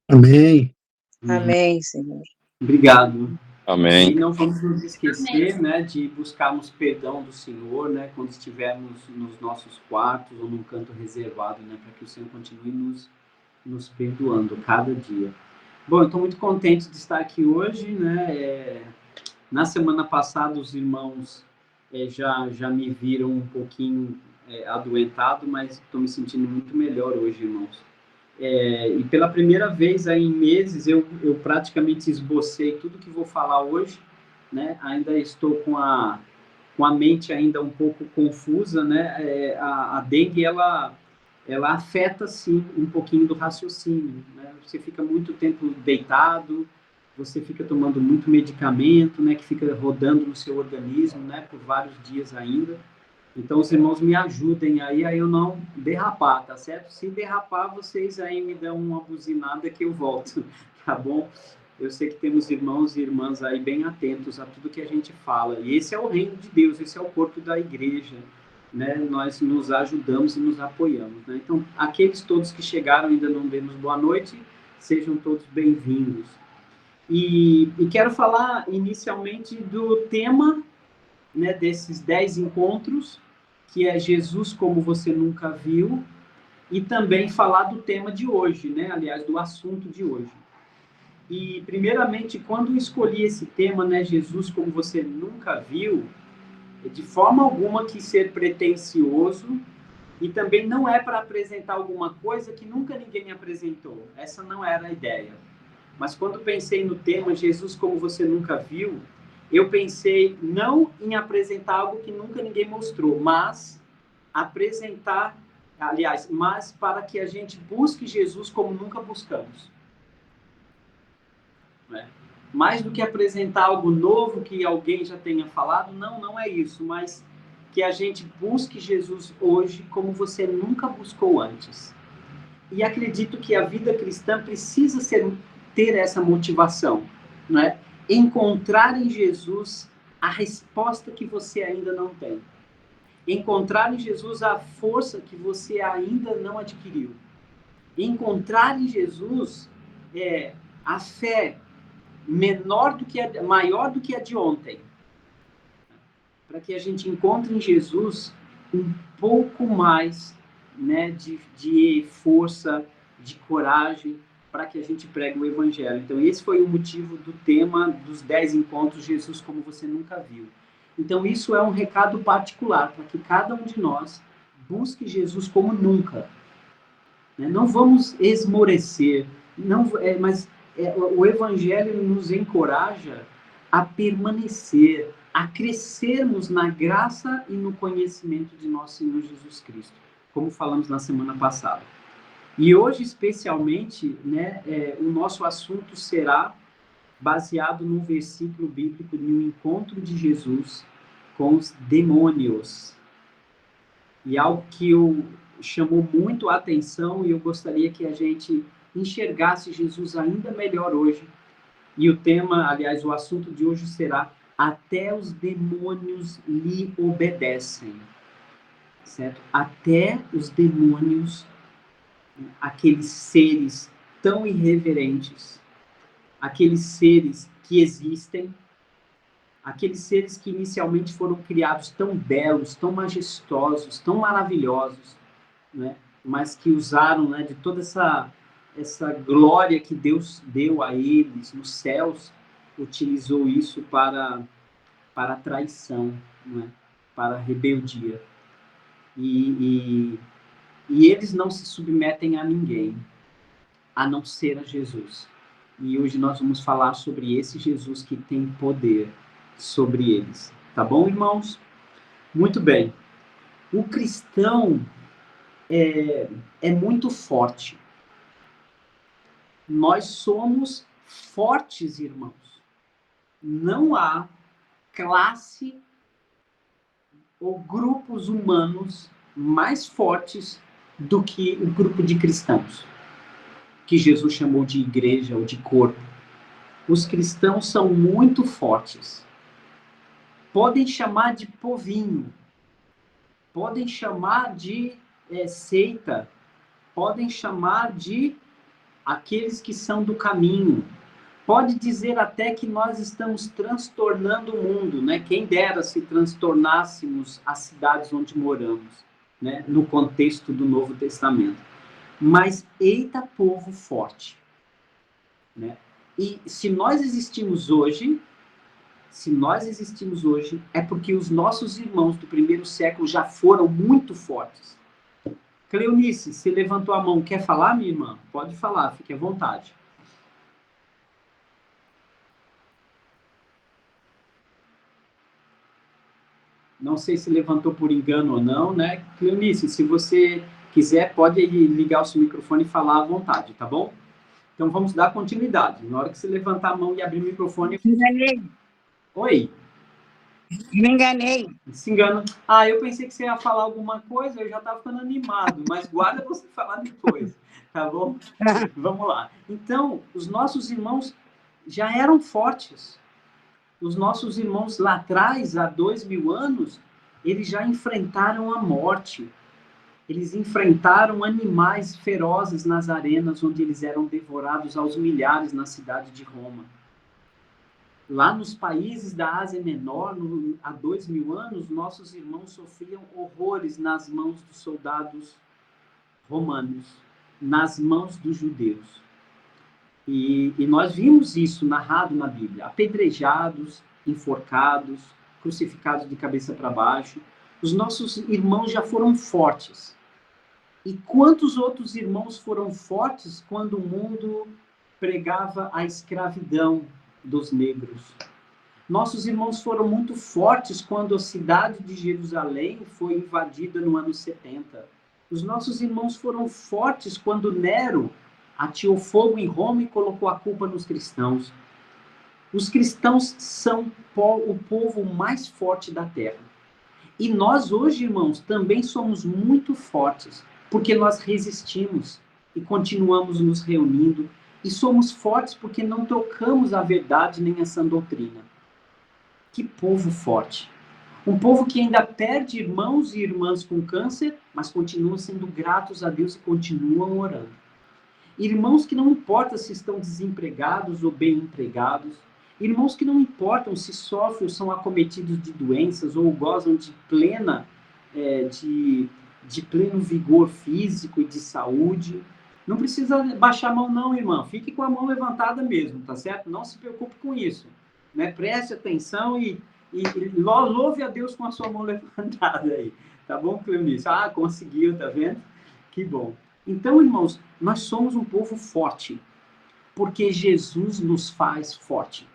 Amém. Amém, Senhor. Obrigado. Amém. E não vamos nos esquecer, né, de buscarmos perdão do Senhor, né, quando estivermos nos nossos quartos ou num canto reservado, né, para que o Senhor continue nos perdoando cada dia. Bom, eu estou muito contente de estar aqui hoje, né. Na semana passada os irmãos já me viram um pouquinho adoentado, mas estou me sentindo muito melhor hoje, irmãos. E pela primeira vez aí em meses eu praticamente esbocei tudo que vou falar hoje, né? Ainda estou com a mente ainda um pouco confusa, né? A dengue ela afeta sim um pouquinho do raciocínio, né? Você fica muito tempo deitado, você fica tomando muito medicamento, né? Que fica rodando no seu organismo, né? Por vários dias ainda. Então, os irmãos me ajudem aí a eu não derrapar, tá certo? Se derrapar, vocês aí me dão uma buzinada que eu volto, tá bom? Eu sei que temos irmãos e irmãs aí bem atentos a tudo que a gente fala. E esse é o reino de Deus, esse é o corpo da igreja, né? Nós nos ajudamos e nos apoiamos, né? Então, aqueles todos que chegaram ainda não demos boa noite, sejam todos bem-vindos. E quero falar inicialmente do tema, né, desses 10 encontros, que é Jesus como você nunca viu, e também falar do tema de hoje, né? Aliás, do assunto de hoje. E, primeiramente, quando eu escolhi esse tema, né, Jesus como você nunca viu, de forma alguma quis ser pretensioso, e também não é para apresentar alguma coisa que nunca ninguém apresentou. Essa não era a ideia. Mas quando pensei no tema Jesus como você nunca viu, eu pensei não em apresentar algo que nunca ninguém mostrou, mas apresentar, aliás, mas para que a gente busque Jesus como nunca buscamos. Né? Mais do que apresentar algo novo que alguém já tenha falado, não é isso, mas que a gente busque Jesus hoje como você nunca buscou antes. E acredito que a vida cristã precisa ter essa motivação, não é? Encontrar em Jesus a resposta que você ainda não tem. Encontrar em Jesus a força que você ainda não adquiriu. Encontrar em Jesus a fé maior do que a de ontem. Para que a gente encontre em Jesus um pouco mais, né, de força, de coragem, para que a gente pregue o Evangelho. Então, esse foi o motivo do tema dos 10 encontros Jesus como você nunca viu. Então, isso é um recado particular, para que cada um de nós busque Jesus como nunca. Né? Não vamos esmorecer, mas o Evangelho nos encoraja a permanecer, a crescermos na graça e no conhecimento de nosso Senhor Jesus Cristo, como falamos na semana passada. E hoje, especialmente, né, o nosso assunto será baseado num versículo bíblico de um encontro de Jesus com os demônios. E algo que chamou muito a atenção e eu gostaria que a gente enxergasse Jesus ainda melhor hoje. E o tema, aliás, o assunto de hoje será até os demônios lhe obedecem. Certo? Até os demônios, aqueles seres tão irreverentes, aqueles seres que existem, aqueles seres que inicialmente foram criados tão belos, tão majestosos, tão maravilhosos, né? Mas que usaram, né, de toda essa glória que Deus deu a eles nos céus, utilizou isso para a traição, né? Para a rebeldia. E eles não se submetem a ninguém, a não ser a Jesus. E hoje nós vamos falar sobre esse Jesus que tem poder sobre eles. Tá bom, irmãos? Muito bem. O cristão é muito forte. Nós somos fortes, irmãos. Não há classe ou grupos humanos mais fortes do que o grupo de cristãos, que Jesus chamou de igreja ou de corpo. Os cristãos são muito fortes. Podem chamar de povinho, podem chamar de seita, podem chamar de aqueles que são do caminho. Pode dizer até que nós estamos transtornando o mundo, né? Quem dera se transtornássemos as cidades onde moramos, né? No contexto do Novo Testamento. Mas eita povo forte, né? E se nós existimos hoje, é porque os nossos irmãos do primeiro século já foram muito fortes. Cleonice, você levantou a mão, quer falar, minha irmã? Pode falar, fique à vontade. Não sei se levantou por engano ou não, né? Cleonice, se você quiser, pode ligar o seu microfone e falar à vontade, tá bom? Então vamos dar continuidade. Na hora que você levantar a mão e abrir o microfone... Me enganei. Oi. Me enganei. Se engana. Ah, eu pensei que você ia falar alguma coisa, eu já estava ficando animado, mas guarda você falar depois, tá bom? Vamos lá. Então, os nossos irmãos já eram fortes. Os nossos irmãos lá atrás, há 2000 anos, eles já enfrentaram a morte. Eles enfrentaram animais ferozes nas arenas, onde eles eram devorados aos milhares na cidade de Roma. Lá nos países da Ásia Menor, há 2000 anos, nossos irmãos sofriam horrores nas mãos dos soldados romanos, nas mãos dos judeus. E nós vimos isso narrado na Bíblia, apedrejados, enforcados, crucificados de cabeça para baixo. Os nossos irmãos já foram fortes. E quantos outros irmãos foram fortes quando o mundo pregava a escravidão dos negros? Nossos irmãos foram muito fortes quando a cidade de Jerusalém foi invadida no ano 70. Os nossos irmãos foram fortes quando Nero ateou fogo em Roma e colocou a culpa nos cristãos. Os cristãos são o povo mais forte da terra. E nós hoje, irmãos, também somos muito fortes, porque nós resistimos e continuamos nos reunindo. E somos fortes porque não trocamos a verdade nem a sã doutrina. Que povo forte! Um povo que ainda perde irmãos e irmãs com câncer, mas continuam sendo gratos a Deus e continuam orando. Irmãos que não importa se estão desempregados ou bem empregados. Irmãos que não importam se sofrem ou são acometidos de doenças ou gozam de pleno vigor físico e de saúde. Não precisa baixar a mão não, irmã. Fique com a mão levantada mesmo, tá certo? Não se preocupe com isso. Né? Preste atenção e louve a Deus com a sua mão levantada aí. Tá bom, Cleonice? Ah, conseguiu, tá vendo? Que bom. Então, irmãos, nós somos um povo forte, porque Jesus nos faz forte.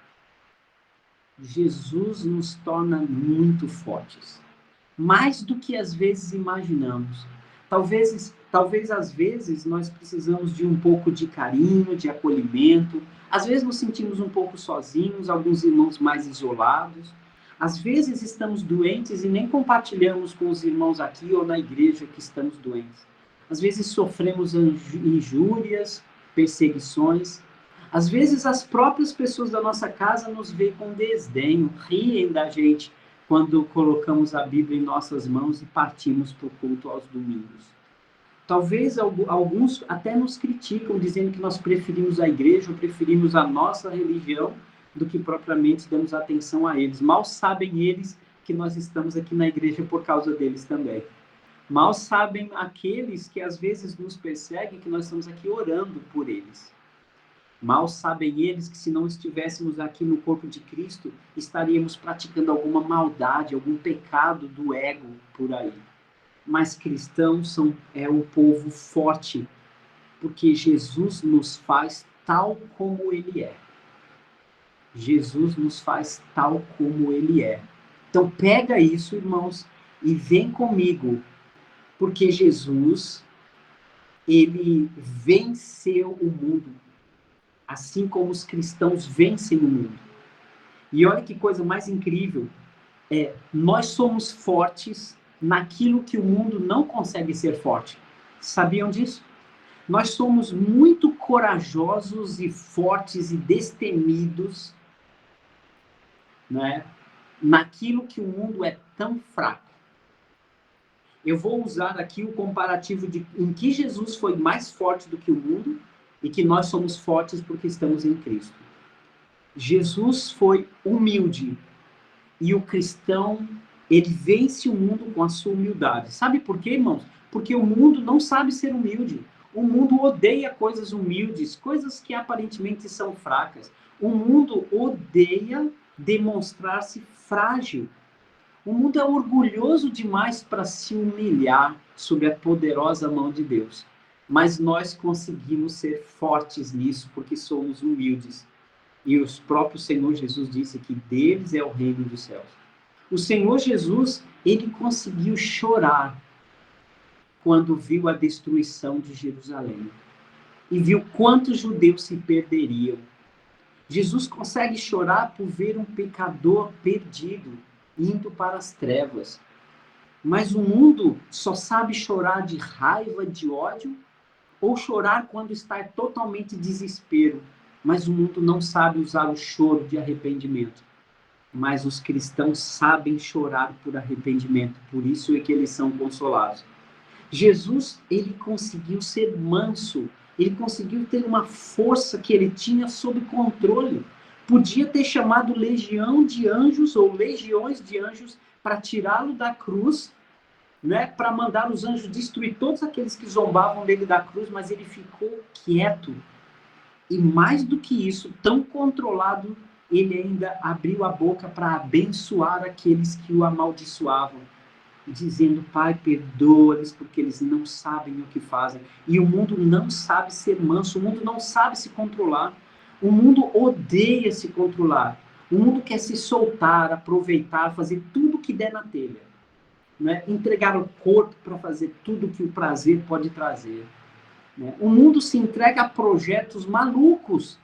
Jesus nos torna muito fortes, mais do que às vezes imaginamos. Talvez às vezes nós precisamos de um pouco de carinho, de acolhimento. Às vezes nos sentimos um pouco sozinhos, alguns irmãos mais isolados. Às vezes estamos doentes e nem compartilhamos com os irmãos aqui ou na igreja que estamos doentes. Às vezes sofremos injúrias, perseguições. Às vezes as próprias pessoas da nossa casa nos veem com desdenho, riem da gente quando colocamos a Bíblia em nossas mãos e partimos para o culto aos domingos. Talvez alguns até nos criticam, dizendo que nós preferimos a igreja ou preferimos a nossa religião do que propriamente damos atenção a eles. Mal sabem eles que nós estamos aqui na igreja por causa deles também. Mal sabem aqueles que às vezes nos perseguem que nós estamos aqui orando por eles. Mal sabem eles que se não estivéssemos aqui no corpo de Cristo, estaríamos praticando alguma maldade, algum pecado do ego por aí. Mas cristãos é um povo forte, porque Jesus nos faz tal como Ele é. Jesus nos faz tal como Ele é. Então pega isso, irmãos, e vem comigo. Porque Jesus, ele venceu o mundo, assim como os cristãos vencem o mundo. E olha que coisa mais incrível, nós somos fortes naquilo que o mundo não consegue ser forte. Sabiam disso? Nós somos muito corajosos e fortes e destemidos, né, naquilo que o mundo é tão fraco. Eu vou usar aqui o comparativo em que Jesus foi mais forte do que o mundo e que nós somos fortes porque estamos em Cristo. Jesus foi humilde e o cristão, ele vence o mundo com a sua humildade. Sabe por quê, irmãos? Porque o mundo não sabe ser humilde. O mundo odeia coisas humildes, coisas que aparentemente são fracas. O mundo odeia demonstrar-se frágil. O mundo é orgulhoso demais para se humilhar sob a poderosa mão de Deus. Mas nós conseguimos ser fortes nisso porque somos humildes. E o próprio Senhor Jesus disse que deles é o reino dos céus. O Senhor Jesus, ele conseguiu chorar quando viu a destruição de Jerusalém. E viu quantos judeus se perderiam. Jesus consegue chorar por ver um pecador perdido, indo para as trevas. Mas o mundo só sabe chorar de raiva, de ódio, ou chorar quando está totalmente desespero. Mas o mundo não sabe usar o choro de arrependimento. Mas os cristãos sabem chorar por arrependimento, por isso é que eles são consolados. Jesus, ele conseguiu ser manso, ele conseguiu ter uma força que ele tinha sob controle. Podia ter chamado legião de anjos ou legiões de anjos para tirá-lo da cruz, né, para mandar os anjos destruir todos aqueles que zombavam dele da cruz, mas ele ficou quieto. E mais do que isso, tão controlado, ele ainda abriu a boca para abençoar aqueles que o amaldiçoavam, dizendo: Pai, perdoa-lhes porque eles não sabem o que fazem. E o mundo não sabe ser manso, o mundo não sabe se controlar, o mundo odeia se controlar, o mundo quer se soltar, aproveitar, fazer tudo que der na telha, né? Entregar o corpo para fazer tudo que o prazer pode trazer. O mundo se entrega a projetos malucos,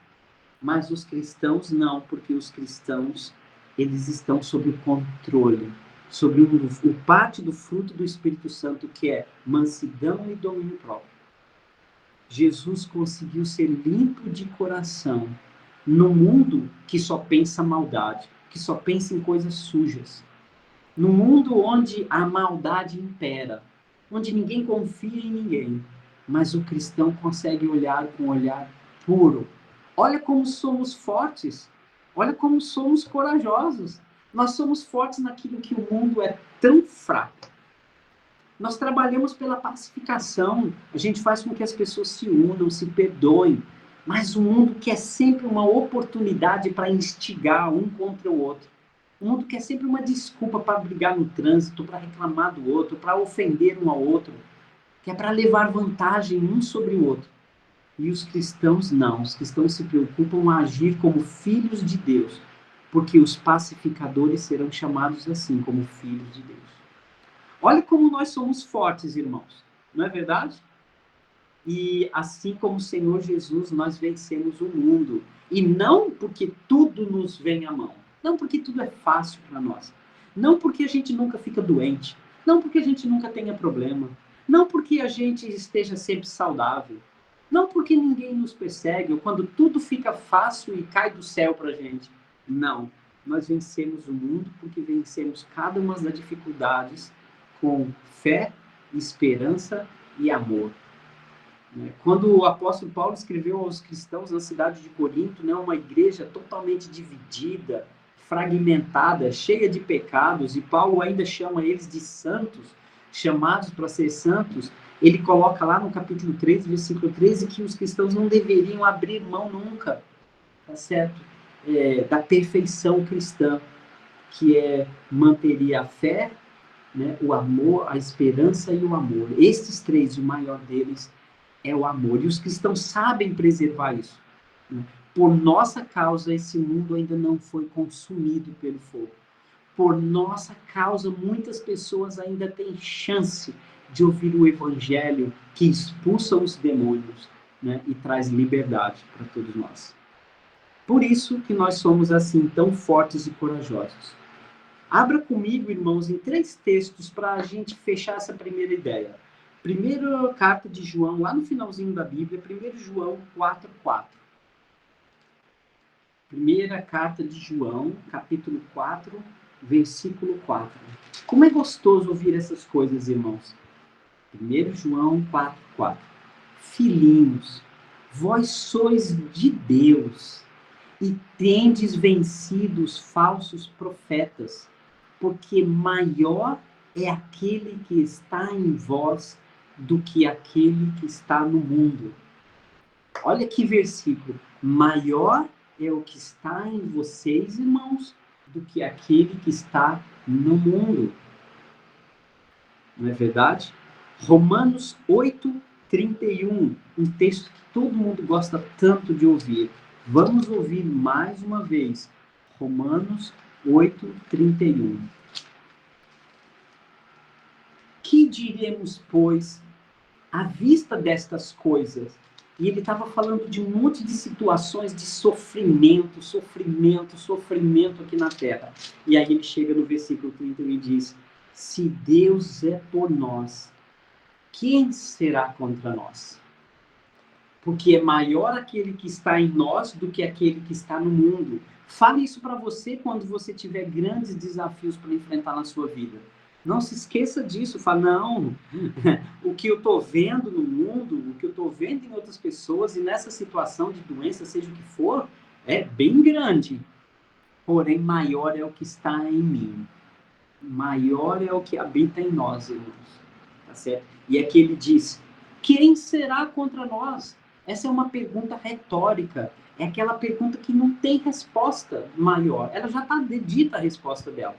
mas os cristãos não, porque os cristãos, eles estão sob o controle, sob o parte do fruto do Espírito Santo, que é mansidão e domínio próprio. Jesus conseguiu ser limpo de coração no mundo que só pensa maldade, que só pensa em coisas sujas. No mundo onde a maldade impera, onde ninguém confia em ninguém, mas o cristão consegue olhar com um olhar puro. Olha como somos fortes, olha como somos corajosos. Nós somos fortes naquilo que o mundo é tão fraco. Nós trabalhamos pela pacificação, a gente faz com que as pessoas se unam, se perdoem, mas o mundo quer sempre uma oportunidade para instigar um contra o outro. O mundo quer sempre uma desculpa para brigar no trânsito, para reclamar do outro, para ofender um ao outro, que é para levar vantagem um sobre o outro. E os cristãos não. Os cristãos se preocupam a agir como filhos de Deus, porque os pacificadores serão chamados assim, como filhos de Deus. Olha como nós somos fortes, irmãos. Não é verdade? E assim como o Senhor Jesus, nós vencemos o mundo. E não porque tudo nos vem à mão. Não porque tudo é fácil para nós. Não porque a gente nunca fica doente. Não porque a gente nunca tenha problema. Não porque a gente esteja sempre saudável. Não porque ninguém nos persegue, ou quando tudo fica fácil e cai do céu para a gente. Não. Nós vencemos o mundo porque vencemos cada uma das dificuldades com fé, esperança e amor. Quando o apóstolo Paulo escreveu aos cristãos na cidade de Corinto, uma igreja totalmente dividida, fragmentada, cheia de pecados, e Paulo ainda chama eles de santos, chamados para ser santos, ele coloca lá no capítulo 13, versículo 13, que os cristãos não deveriam abrir mão nunca, tá certo? Da perfeição cristã, que manteria a fé, o amor, a esperança e o amor. Estes três, o maior deles é o amor. E os cristãos sabem preservar isso. Por nossa causa, esse mundo ainda não foi consumido pelo fogo. Por nossa causa, muitas pessoas ainda têm chance de ouvir o evangelho que expulsa os demônios, e traz liberdade para todos nós. Por isso que nós somos assim tão fortes e corajosos. Abra comigo, irmãos, em 3 textos para a gente fechar essa primeira ideia. Primeira carta de João, lá no finalzinho da Bíblia, 1 João 4:4. Primeira carta de João, capítulo 4, versículo 4. Como é gostoso ouvir essas coisas, irmãos. 1 João 4:4. Filhinhos, vós sois de Deus e tendes vencido os falsos profetas, porque maior é aquele que está em vós do que aquele que está no mundo. Olha que versículo. Maior é o que está em vocês, irmãos, do que aquele que está no mundo. Não é verdade? Romanos 8:31, um texto que todo mundo gosta tanto de ouvir. Vamos ouvir mais uma vez. Romanos 8:31. Que diremos, pois, à vista destas coisas? E ele estava falando de um monte de situações de sofrimento, sofrimento, sofrimento aqui na terra. E aí ele chega no versículo 31 e diz: se Deus é por nós, quem será contra nós? Porque é maior aquele que está em nós do que aquele que está no mundo. Fale isso para você quando você tiver grandes desafios para enfrentar na sua vida. Não se esqueça disso. Fala, não, o que eu estou vendo no mundo, o que eu estou vendo em outras pessoas e nessa situação de doença, seja o que for, é bem grande. Porém, maior é o que está em mim. Maior é o que habita em nós, irmãos. Tá certo? E aqui ele diz, quem será contra nós? Essa é uma pergunta retórica. É aquela pergunta que não tem resposta maior. Ela já está dita a resposta dela.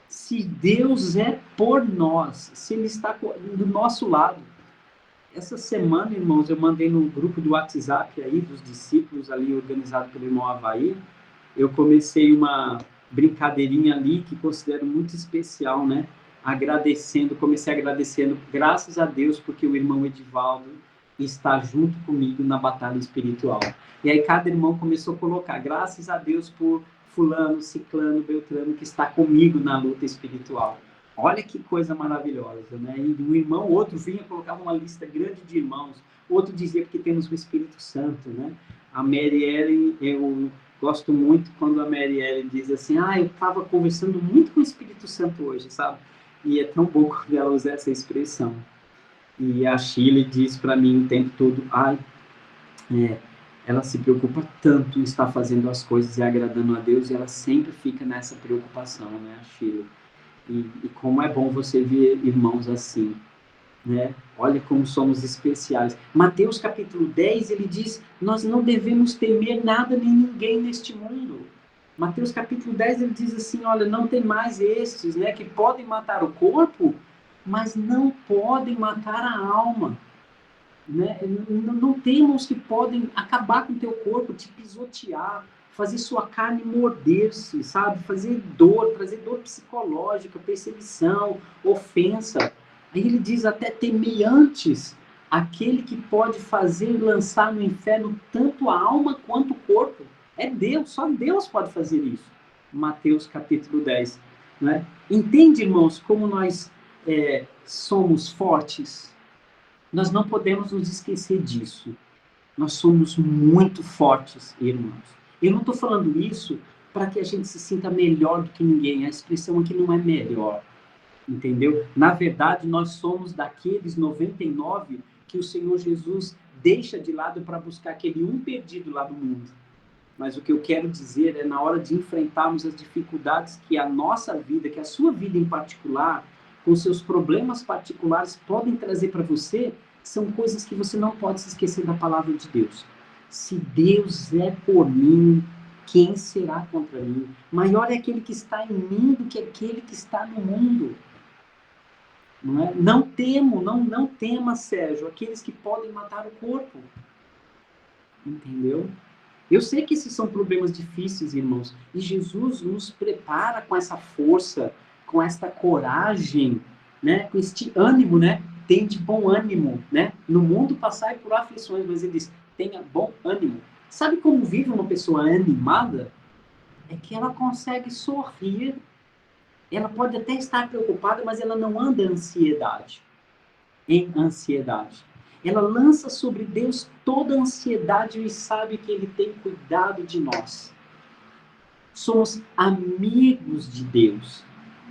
Se Deus é por nós, se Ele está do nosso lado. Essa semana, irmãos, eu mandei no grupo do WhatsApp aí, dos discípulos ali, organizado pelo irmão Avaí, eu comecei uma brincadeirinha ali que considero muito especial, né? Comecei agradecendo, graças a Deus, porque o irmão Edivaldo está junto comigo na batalha espiritual. E aí cada irmão começou a colocar, graças a Deus por fulano, ciclano, beltrano, que está comigo na luta espiritual. Olha que coisa maravilhosa, né? E um irmão, outro vinha colocar uma lista grande de irmãos, outro dizia porque temos o Espírito Santo, né? A Mary Ellen, eu gosto muito quando a Mary Ellen diz assim, eu estava conversando muito com o Espírito Santo hoje, sabe? E é tão bom quando ela usa essa expressão. E a Shirley diz para mim o tempo todo, ela se preocupa tanto em estar fazendo as coisas e agradando a Deus, e ela sempre fica nessa preocupação, né, a Shirley? E como é bom você ver irmãos assim, né? Olha como somos especiais. Mateus capítulo 10, ele diz, nós não devemos temer nada nem ninguém neste mundo. Mateus capítulo 10, ele diz assim, olha, não tem mais estes, né, que podem matar o corpo, mas não podem matar a alma. Né? Não temos que podem acabar com o teu corpo, te pisotear, fazer sua carne morder-se, sabe? Fazer dor, trazer dor psicológica, perseguição, ofensa. Aí ele diz até temer antes aquele que pode fazer lançar no inferno tanto a alma quanto o corpo. É Deus, só Deus pode fazer isso. Mateus capítulo 10. Né? Entende, irmãos, como nós somos fortes? Nós não podemos nos esquecer disso. Nós somos muito fortes, irmãos. Eu não estou falando isso para que a gente se sinta melhor do que ninguém. A expressão aqui não é melhor, entendeu? Na verdade, nós somos daqueles 99 que o Senhor Jesus deixa de lado para buscar aquele um perdido lá do mundo. Mas o que eu quero dizer é, na hora de enfrentarmos as dificuldades que a nossa vida, que a sua vida em particular, com seus problemas particulares podem trazer para você, são coisas que você não pode se esquecer da palavra de Deus. Se Deus é por mim, quem será contra mim? Maior é aquele que está em mim do que aquele que está no mundo. Não é? Não tema, Sérgio, aqueles que podem matar o corpo. Entendeu? Eu sei que esses são problemas difíceis, irmãos, e Jesus nos prepara com essa força, com esta coragem, né? Com este ânimo, né? Tem de bom ânimo, né? No mundo passai por aflições, mas ele diz, tenha bom ânimo. Sabe como vive uma pessoa animada? É que ela consegue sorrir. Ela pode até estar preocupada, mas ela não anda em ansiedade. Ela lança sobre Deus toda a ansiedade e sabe que Ele tem cuidado de nós. Somos amigos de Deus.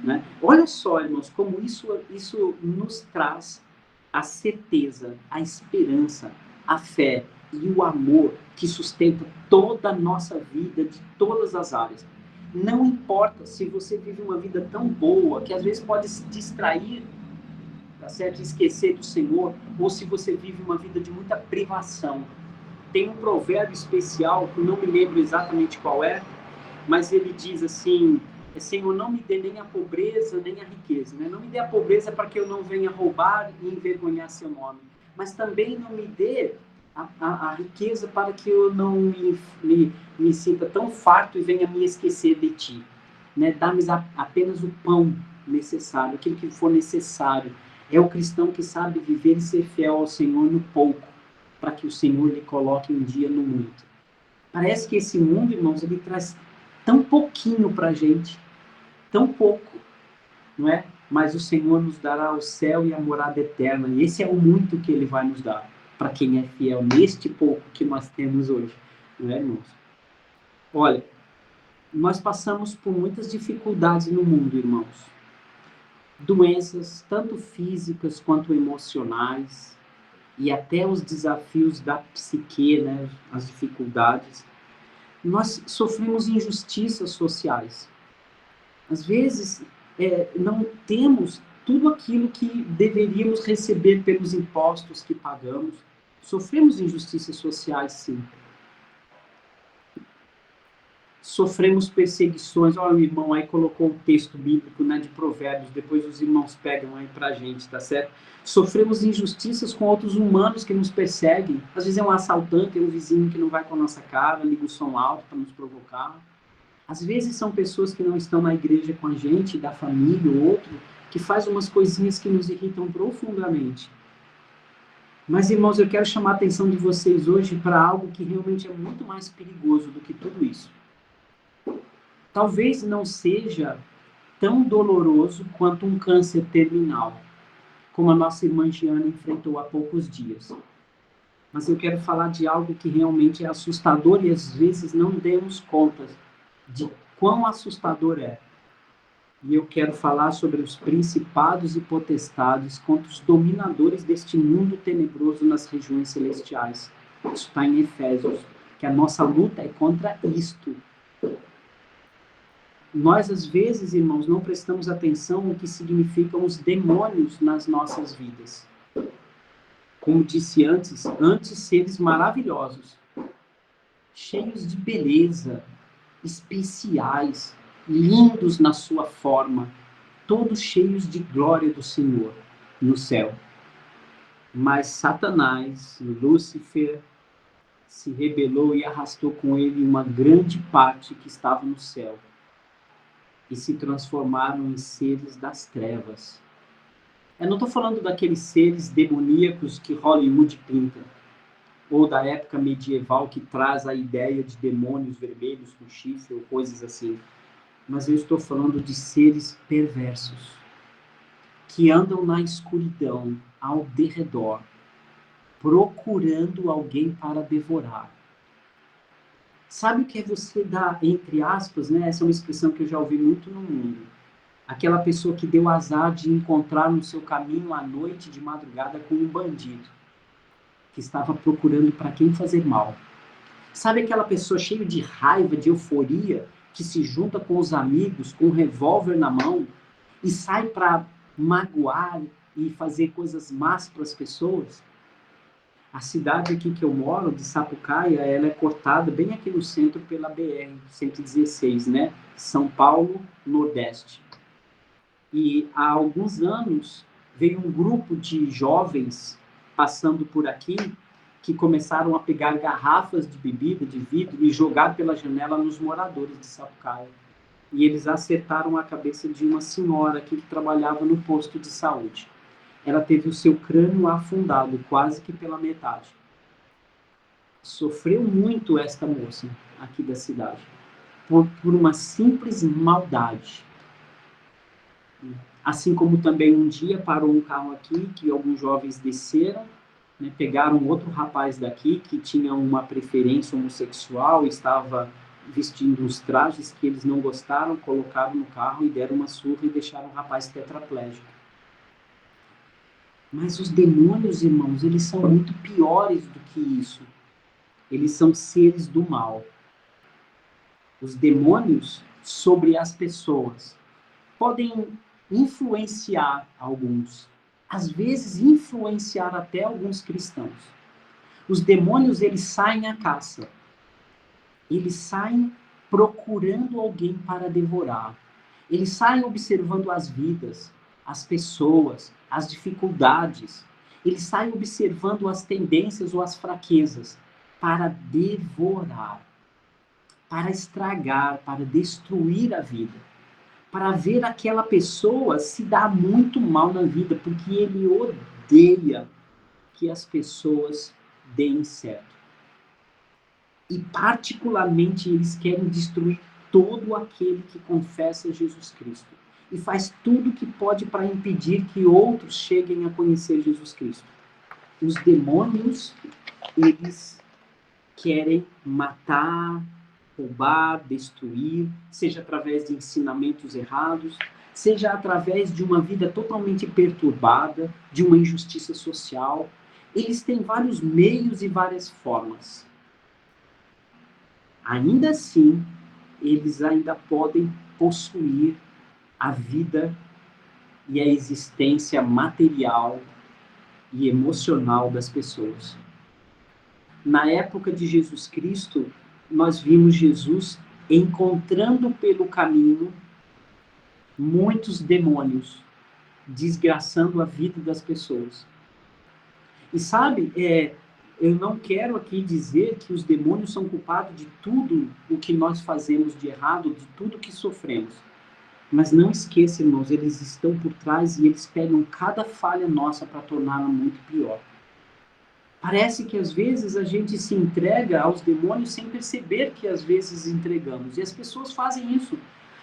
Né? Olha só, irmãos, como isso nos traz a certeza, a esperança, a fé e o amor que sustenta toda a nossa vida, de todas as áreas. Não importa se você vive uma vida tão boa, que às vezes pode se distrair, tá certo? Esquecer do Senhor, ou se você vive uma vida de muita privação. Tem um provérbio especial, que eu não me lembro exatamente qual é, mas ele diz assim: Senhor, não me dê nem a pobreza, nem a riqueza. Né? Não me dê a pobreza para que eu não venha roubar e envergonhar seu nome. Mas também não me dê a riqueza para que eu não me sinta tão farto e venha me esquecer de ti. Né? Dá-me apenas o pão necessário, aquilo que for necessário. É o cristão que sabe viver e ser fiel ao Senhor no pouco, para que o Senhor lhe coloque um dia no muito. Parece que esse mundo, irmãos, ele traz tão pouquinho para a gente, tão pouco, não é? Mas o Senhor nos dará o céu e a morada eterna. E esse é o muito que Ele vai nos dar, para quem é fiel neste pouco que nós temos hoje, não é, irmãos? Olha, nós passamos por muitas dificuldades no mundo, irmãos. Doenças, tanto físicas quanto emocionais, e até os desafios da psique, né? As dificuldades. Nós sofremos injustiças sociais. Às vezes, não temos tudo aquilo que deveríamos receber pelos impostos que pagamos. Sofremos injustiças sociais, sim. Sofremos perseguições. Olha, o irmão aí colocou um texto bíblico, né, de Provérbios, depois os irmãos pegam aí pra gente, tá certo? Sofremos injustiças com outros humanos que nos perseguem. Às vezes é um assaltante, é um vizinho que não vai com a nossa cara, liga o som alto para nos provocar. Às vezes são pessoas que não estão na igreja com a gente, da família ou outro, que faz umas coisinhas que nos irritam profundamente. Mas, irmãos, eu quero chamar a atenção de vocês hoje para algo que realmente é muito mais perigoso do que tudo isso. Talvez não seja tão doloroso quanto um câncer terminal, como a nossa irmã Giana enfrentou há poucos dias. Mas eu quero falar de algo que realmente é assustador e às vezes não demos conta de quão assustador é. E eu quero falar sobre os principados e potestades contra os dominadores deste mundo tenebroso nas regiões celestiais. Isso está em Efésios, que a nossa luta é contra isto. Nós, às vezes, irmãos, não prestamos atenção no que significam os demônios nas nossas vidas. Como disse antes seres maravilhosos, cheios de beleza, especiais, lindos na sua forma, todos cheios de glória do Senhor no céu. Mas Satanás, Lúcifer, se rebelou e arrastou com ele uma grande parte que estava no céu e se transformaram em seres das trevas. Eu não estou falando daqueles seres demoníacos que Hollywood pinta, ou da época medieval que traz a ideia de demônios vermelhos com chifre ou coisas assim. Mas eu estou falando de seres perversos, que andam na escuridão, ao derredor, procurando alguém para devorar. Sabe o que é você dar, entre aspas, né? Essa é uma expressão que eu já ouvi muito no mundo. Aquela pessoa que deu azar de encontrar no seu caminho à noite, de madrugada, com um bandido, que estava procurando para quem fazer mal. Sabe aquela pessoa cheia de raiva, de euforia, que se junta com os amigos, com um revólver na mão, e sai para magoar e fazer coisas más para as pessoas? A cidade aqui que eu moro, de Sapucaia, ela é cortada bem aqui no centro pela BR-116, né? São Paulo, Nordeste. E há alguns anos veio um grupo de jovens passando por aqui que começaram a pegar garrafas de bebida, de vidro, e jogar pela janela nos moradores de Sapucaia. E eles acertaram a cabeça de uma senhora aqui que trabalhava no posto de saúde. Ela teve o seu crânio afundado, quase que pela metade. Sofreu muito esta moça aqui da cidade, por uma simples maldade. Assim como também um dia parou um carro aqui, que alguns jovens desceram, né, pegaram outro rapaz daqui que tinha uma preferência homossexual, estava vestindo uns trajes que eles não gostaram, colocaram no carro e deram uma surra e deixaram o rapaz tetraplégico. Mas os demônios, irmãos, eles são muito piores do que isso. eles são seres do mal. Os demônios sobre as pessoas podem influenciar alguns, às vezes influenciar até alguns cristãos. Os demônios, eles saem à caça. Eles saem procurando alguém para devorar. Eles saem observando as vidas, as pessoas, as dificuldades. Eles saem observando as tendências ou as fraquezas para devorar, para estragar, para destruir a vida, para ver aquela pessoa se dar muito mal na vida, porque ele odeia que as pessoas deem certo. E particularmente eles querem destruir todo aquele que confessa Jesus Cristo. E faz tudo o que pode para impedir que outros cheguem a conhecer Jesus Cristo. Os demônios, eles querem matar, roubar, destruir, seja através de ensinamentos errados, seja através de uma vida totalmente perturbada, de uma injustiça social. Eles têm vários meios e várias formas. Ainda assim, eles ainda podem possuir a vida e a existência material e emocional das pessoas. Na época de Jesus Cristo, nós vimos Jesus encontrando pelo caminho muitos demônios, desgraçando a vida das pessoas. E sabe, eu não quero aqui dizer que os demônios são culpados de tudo o que nós fazemos de errado, de tudo que sofremos. Mas não esqueça, irmãos, eles estão por trás e eles pegam cada falha nossa para torná-la muito pior. Parece que às vezes a gente se entrega aos demônios sem perceber que às vezes entregamos. E as pessoas fazem isso.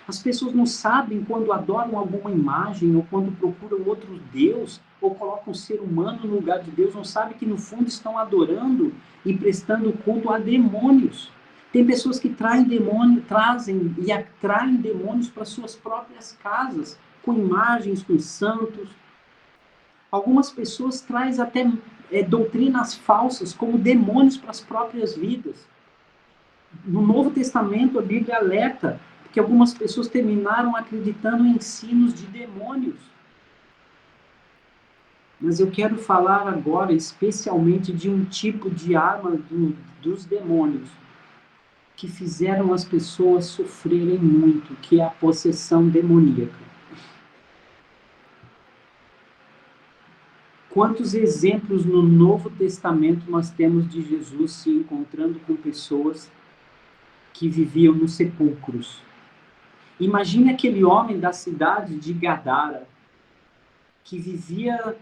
As pessoas não sabem quando adoram alguma imagem, ou quando procuram outro Deus, ou colocam um ser humano no lugar de Deus, não sabem que no fundo estão adorando e prestando culto a demônios. Tem pessoas que trazem e atraem demônios para suas próprias casas, com imagens, com santos. Algumas pessoas trazem até doutrinas falsas, como demônios para as próprias vidas. No Novo Testamento, a Bíblia alerta que algumas pessoas terminaram acreditando em ensinos de demônios. Mas eu quero falar agora especialmente de um tipo de arma dos demônios que fizeram as pessoas sofrerem muito, que é a possessão demoníaca. Quantos exemplos no Novo Testamento nós temos de Jesus se encontrando com pessoas que viviam nos sepulcros? Imagine aquele homem da cidade de Gadara, que vivia,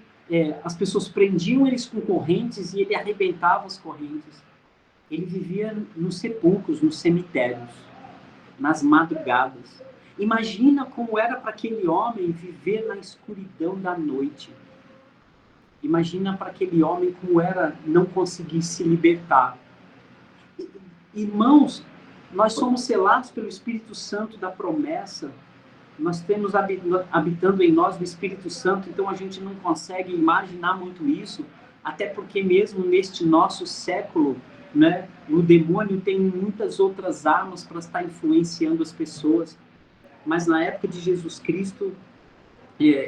as pessoas prendiam eles com correntes e ele arrebentava as correntes. Ele vivia nos sepulcros, nos cemitérios, nas madrugadas. Imagina como era para aquele homem viver na escuridão da noite. Imagina para aquele homem como era não conseguir se libertar. Irmãos, nós somos selados pelo Espírito Santo da promessa. Nós temos habitando em nós o Espírito Santo, então a gente não consegue imaginar muito isso, até porque mesmo neste nosso século, né, o demônio tem muitas outras armas para estar influenciando as pessoas. Mas na época de Jesus Cristo,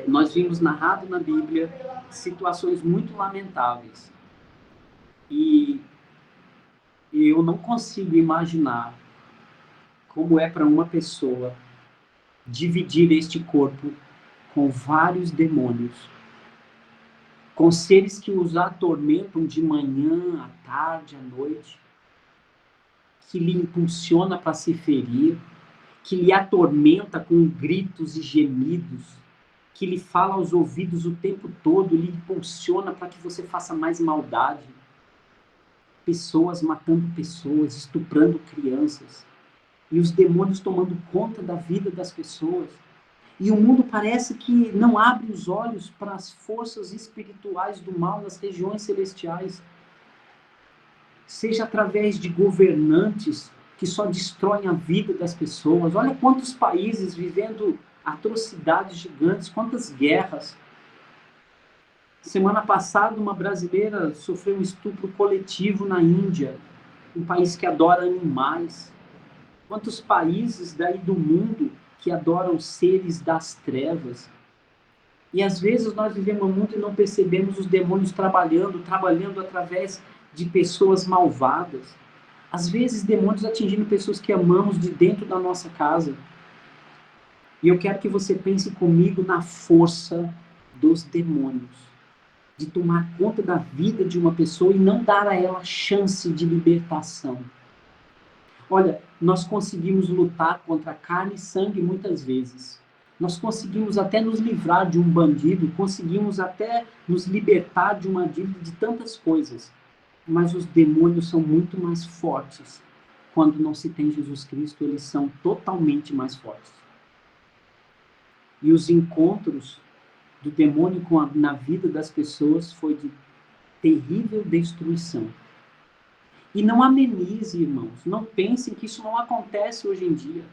nós vimos narrado na Bíblia situações muito lamentáveis. E eu não consigo imaginar como é para uma pessoa dividir este corpo com vários demônios, com seres que os atormentam de manhã, à tarde, à noite, que lhe impulsiona para se ferir, que lhe atormenta com gritos e gemidos, que lhe fala aos ouvidos o tempo todo, lhe impulsiona para que você faça mais maldade. Pessoas matando pessoas, estuprando crianças, e os demônios tomando conta da vida das pessoas. E o mundo parece que não abre os olhos para as forças espirituais do mal nas regiões celestiais. Seja através de governantes que só destroem a vida das pessoas. Olha quantos países vivendo atrocidades gigantes, quantas guerras. Semana passada, uma brasileira sofreu um estupro coletivo na Índia. um país que adora animais. Quantos países daí do mundo que adoram seres das trevas. E às vezes nós vivemos muito e não percebemos os demônios trabalhando através de pessoas malvadas. Às vezes demônios atingindo pessoas que amamos de dentro da nossa casa. E eu quero que você pense comigo na força dos demônios, de tomar conta da vida de uma pessoa e não dar a ela chance de libertação. Olha, nós conseguimos lutar contra carne e sangue muitas vezes. Nós conseguimos até nos livrar de um bandido, conseguimos até nos libertar de uma dívida, de tantas coisas. Mas os demônios são muito mais fortes. Quando não se tem Jesus Cristo, eles são totalmente mais fortes. E os encontros do demônio na vida das pessoas foi de terrível destruição. E não amenize, irmãos. Não pensem que isso não acontece hoje em dia.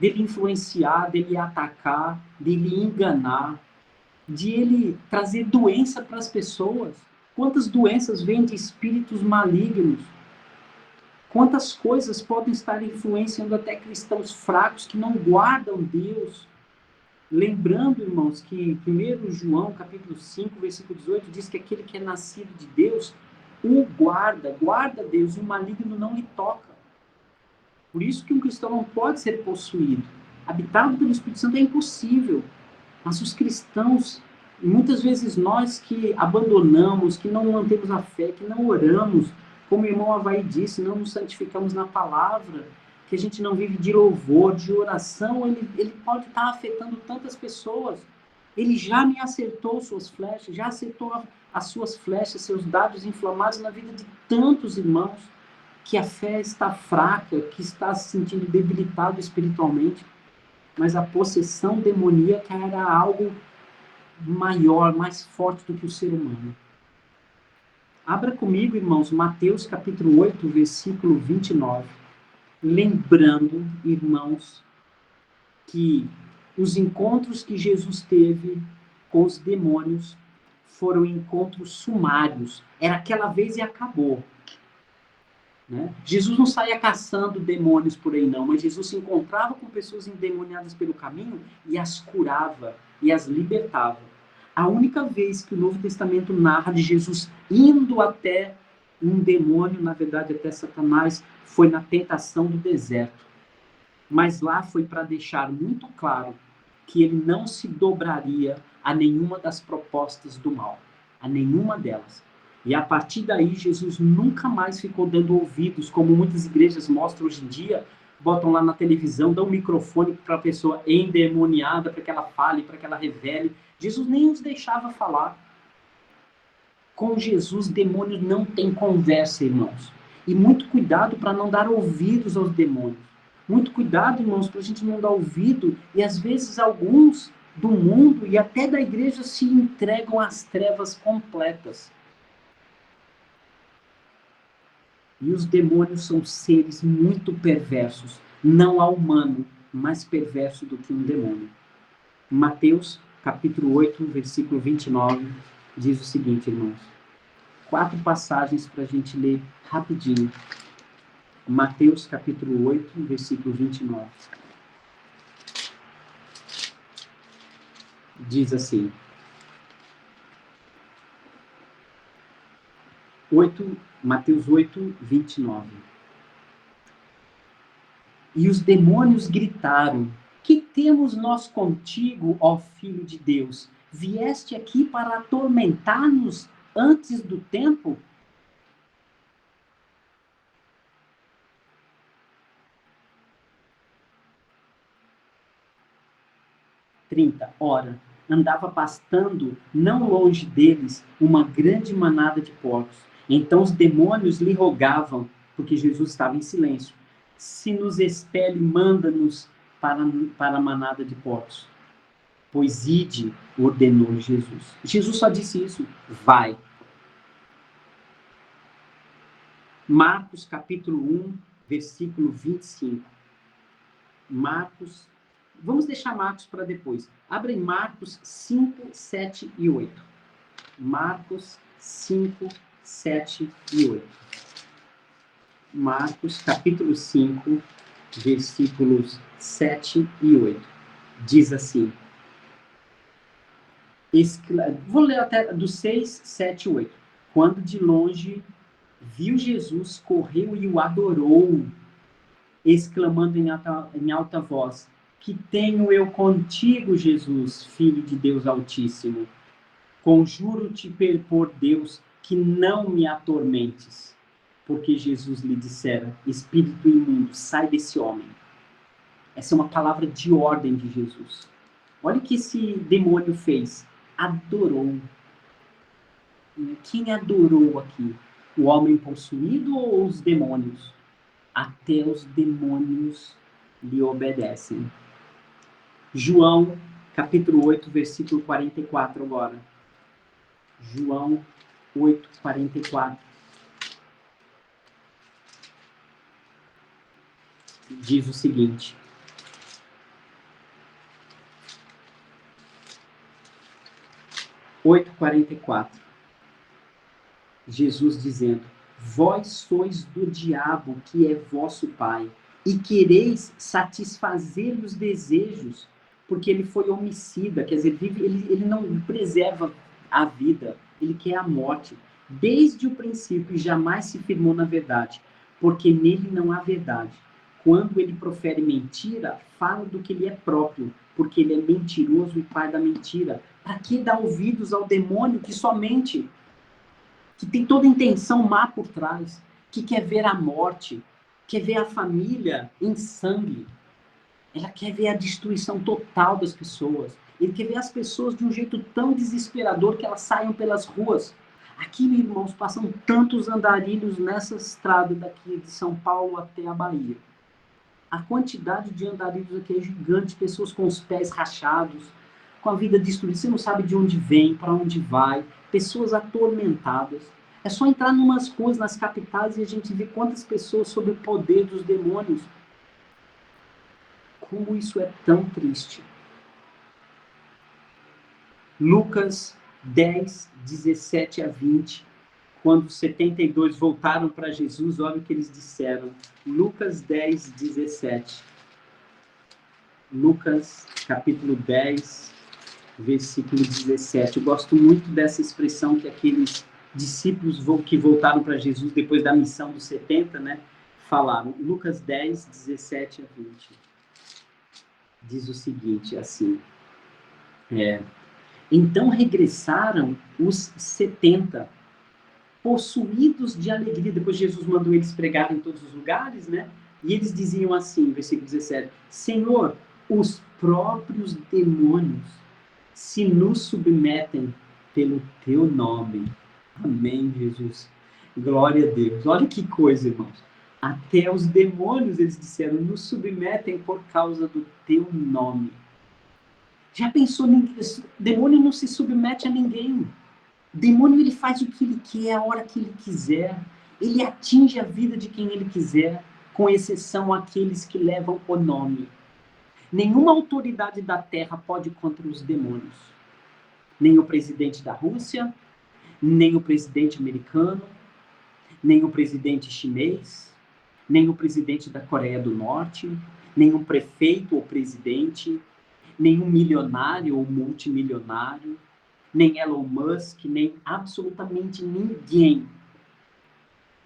Dele influenciar, dele atacar, dele enganar, de ele trazer doença para as pessoas. Quantas doenças vêm de espíritos malignos? Quantas coisas podem estar influenciando até cristãos fracos que não guardam Deus? Lembrando, irmãos, que 1 João, capítulo 5, versículo 18, diz que aquele que é nascido de Deus, o guarda Deus, e o maligno não lhe toca. Por isso que um cristão não pode ser possuído. Habitado pelo Espírito Santo é impossível. Mas os cristãos, e muitas vezes nós que abandonamos, que não mantemos a fé, que não oramos, como o irmão Avaí disse, não nos santificamos na palavra, que a gente não vive de louvor, de oração, ele pode estar afetando tantas pessoas. Ele já me acertou suas flechas, já acertou as suas flechas, seus dardos inflamados na vida de tantos irmãos, que a fé está fraca, que está se sentindo debilitado espiritualmente, mas a possessão demoníaca era algo maior, mais forte do que o ser humano. Abra comigo, irmãos, Mateus capítulo 8, versículo 29. Lembrando, irmãos, que os encontros que Jesus teve com os demônios foram encontros sumários. Era aquela vez e acabou. Né? Jesus não saía caçando demônios por aí não, mas Jesus se encontrava com pessoas endemoniadas pelo caminho e as curava e as libertava. A única vez que o Novo Testamento narra de Jesus indo até um demônio, na verdade até Satanás, foi na tentação do deserto. Mas lá foi para deixar muito claro que ele não se dobraria a nenhuma das propostas do mal, a nenhuma delas. E a partir daí, Jesus nunca mais ficou dando ouvidos, como muitas igrejas mostram hoje em dia, botam lá na televisão, dão um microfone para a pessoa endemoniada, para que ela fale, para que ela revele. Jesus nem os deixava falar. Com Jesus, demônios não tem conversa, irmãos. E muito cuidado para não dar ouvidos aos demônios. Muito cuidado, irmãos, para a gente não dar ouvido, e às vezes alguns do mundo e até da igreja se entregam às trevas completas. E os demônios são seres muito perversos. Não há humano mais perverso do que um demônio. Mateus, capítulo 8, versículo 29, diz o seguinte, irmãos. 4 passagens para a gente ler rapidinho. Mateus, capítulo 8, versículo 29. Diz assim. 8, Mateus 8, 29. E os demônios gritaram: que temos nós contigo, ó Filho de Deus? Vieste aqui para atormentar-nos antes do tempo? Ora, andava pastando, não longe deles, uma grande manada de porcos. Então os demônios lhe rogavam, porque Jesus estava em silêncio: se nos expele, manda-nos para a manada de porcos. Pois ide, ordenou Jesus. Jesus só disse isso: vai. Marcos capítulo 1, versículo 25. Marcos, vamos deixar Marcos para depois. Abra em Marcos 5, 7 e 8. Marcos 5, 7 e 8. Marcos, capítulo 5, versículos 7 e 8. Diz assim, vou ler até do 6, 7 e 8. Quando de longe viu Jesus, correu e o adorou, exclamando em alta voz, que tenho eu contigo, Jesus, Filho de Deus Altíssimo? Conjuro-te por Deus que não me atormentes. Porque Jesus lhe dissera, espírito imundo, sai desse homem. Essa é uma palavra de ordem de Jesus. Olha o que esse demônio fez. Adorou. Quem adorou aqui? O homem possuído ou os demônios? Até os demônios lhe obedecem. João, capítulo 8, versículo 44 agora. João 8, 44. Diz o seguinte. Oito, 44. Jesus dizendo, vós sois do diabo, que é vosso pai, e quereis satisfazer os desejos, porque ele foi homicida, quer dizer, ele não preserva a vida, ele quer a morte. Desde o princípio, jamais se firmou na verdade, porque nele não há verdade. Quando ele profere mentira, fala do que ele é próprio, porque ele é mentiroso e pai da mentira. Para que dar ouvidos ao demônio que só mente? Que tem toda intenção má por trás, que quer ver a morte, quer ver a família em sangue. Ela quer ver a destruição total das pessoas. Ele quer ver as pessoas de um jeito tão desesperador que elas saiam pelas ruas. Aqui, meus irmãos, passam tantos andarilhos nessa estrada daqui de São Paulo até a Bahia. A quantidade de andarilhos aqui é gigante, pessoas com os pés rachados, com a vida destruída, você não sabe de onde vem, para onde vai, pessoas atormentadas. É só entrar em umas ruas nas capitais e a gente vê quantas pessoas sob o poder dos demônios. Como isso é tão triste. Lucas 10, 17 a 20. Quando os 72 voltaram para Jesus, olha o que eles disseram. Lucas 10, 17. Lucas, capítulo 10, versículo 17. Eu gosto muito dessa expressão que aqueles discípulos que voltaram para Jesus depois da missão dos 70, né, falaram. Lucas 10, 17 a 20. Diz o seguinte, assim. Então regressaram os 70, possuídos de alegria. Depois Jesus mandou eles pregarem em todos os lugares, né? E eles diziam assim, versículo 17, Senhor, os próprios demônios se nos submetem pelo teu nome. Amém, Jesus. Glória a Deus. Olha que coisa, irmãos. Até os demônios, eles disseram, nos submetem por causa do teu nome. Já pensou, demônio não se submete a ninguém. Demônio, ele faz o que ele quer, a hora que ele quiser. Ele atinge a vida de quem ele quiser, com exceção àqueles que levam o nome. Nenhuma autoridade da terra pode ir contra os demônios. Nem o presidente da Rússia, nem o presidente americano, nem o presidente chinês, nem o presidente da Coreia do Norte, nem um prefeito ou presidente, nenhum milionário ou multimilionário, nem Elon Musk, nem absolutamente ninguém.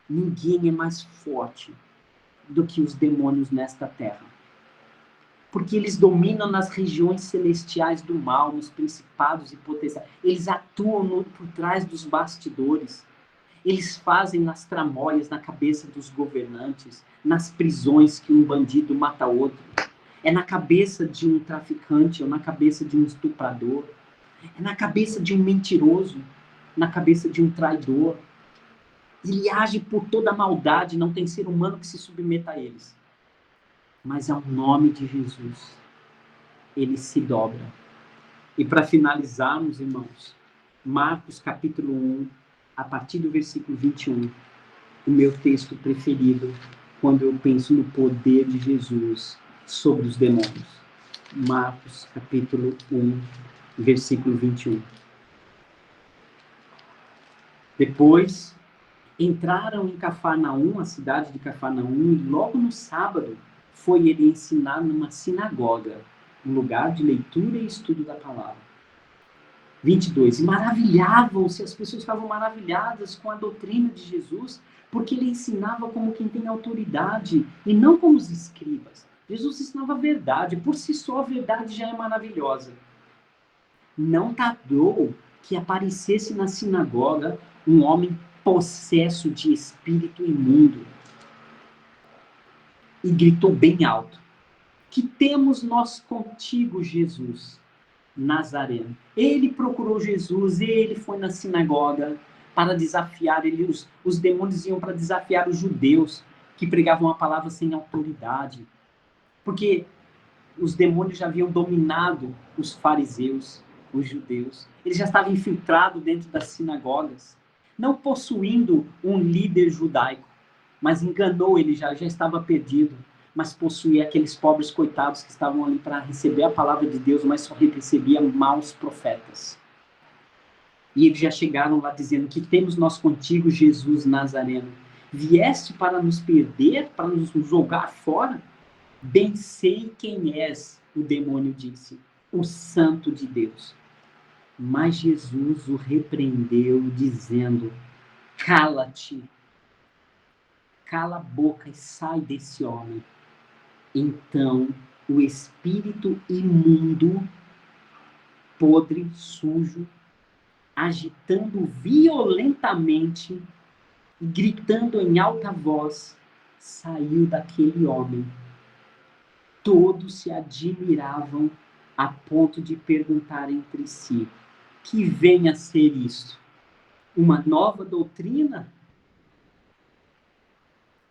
Ninguém é mais forte do que os demônios nesta terra. Porque eles dominam nas regiões celestiais do mal, nos principados e potestades. Eles atuam por trás dos bastidores. Eles fazem nas tramóias, na cabeça dos governantes, nas prisões que um bandido mata outro. É na cabeça de um traficante ou na cabeça de um estuprador. É na cabeça de um mentiroso, na cabeça de um traidor. Ele age por toda a maldade, não tem ser humano que se submeta a eles. Mas ao nome de Jesus, ele se dobra. E para finalizarmos, irmãos, Marcos capítulo 1, a partir do versículo 21, o meu texto preferido, quando eu penso no poder de Jesus sobre os demônios. Marcos capítulo 1, versículo 21. Depois entraram em Cafarnaum, a cidade de Cafarnaum, e logo no sábado foi ele ensinar numa sinagoga, um lugar de leitura e estudo da palavra. 22. E maravilhavam-se, as pessoas estavam maravilhadas com a doutrina de Jesus, porque ele ensinava como quem tem autoridade, e não como os escribas. Jesus ensinava a verdade, por si só a verdade já é maravilhosa. Não tardou que aparecesse na sinagoga um homem possesso de espírito imundo, e gritou bem alto: que temos nós contigo, Jesus Nazareno? Ele procurou Jesus, ele foi na sinagoga para desafiar ele. Os demônios iam para desafiar os judeus que pregavam a palavra sem autoridade, porque os demônios já haviam dominado os fariseus, os judeus. Ele já estava infiltrado dentro das sinagogas, não possuindo um líder judaico, mas enganou ele, já estava perdido, mas possuía aqueles pobres coitados que estavam ali para receber a palavra de Deus, mas só recebia maus profetas. E eles já chegaram lá dizendo: que temos nós contigo, Jesus Nazareno? Vieste para nos perder, para nos jogar fora? Bem sei quem és, o demônio disse, o Santo de Deus. Mas Jesus o repreendeu, dizendo: cala-te, cala a boca e sai desse homem. Então o espírito imundo, podre, sujo, agitando violentamente e gritando em alta voz, saiu daquele homem. Todos se admiravam a ponto de perguntar entre si: que vem a ser isto? Uma nova doutrina?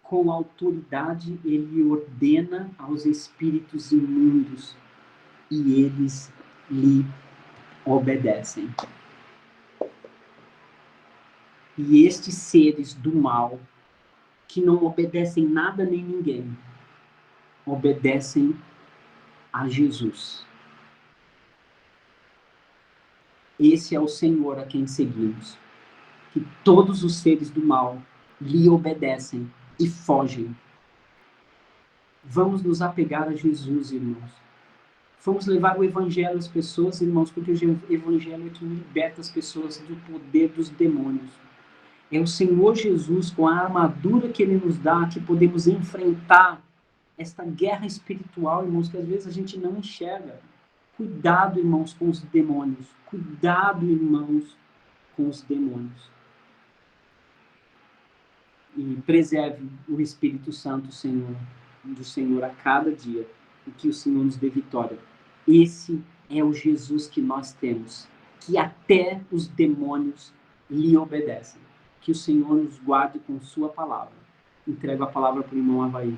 Com autoridade ele ordena aos espíritos imundos e eles lhe obedecem. E estes seres do mal, que não obedecem nada nem ninguém, obedecem a Jesus. Esse é o Senhor a quem seguimos. Que todos os seres do mal lhe obedecem e fogem. Vamos nos apegar a Jesus, irmãos. Vamos levar o Evangelho às pessoas, irmãos, porque o Evangelho é que liberta as pessoas do poder dos demônios. É o Senhor Jesus, com a armadura que Ele nos dá, que podemos enfrentar esta guerra espiritual, irmãos, que às vezes a gente não enxerga. Cuidado, irmãos, com os demônios. Cuidado, irmãos, com os demônios. E preserve o Espírito Santo, Senhor, do Senhor a cada dia, e que o Senhor nos dê vitória. Esse é o Jesus que nós temos, que até os demônios lhe obedecem. Que o Senhor nos guarde com sua palavra. Entrego a palavra para o irmão Avaí.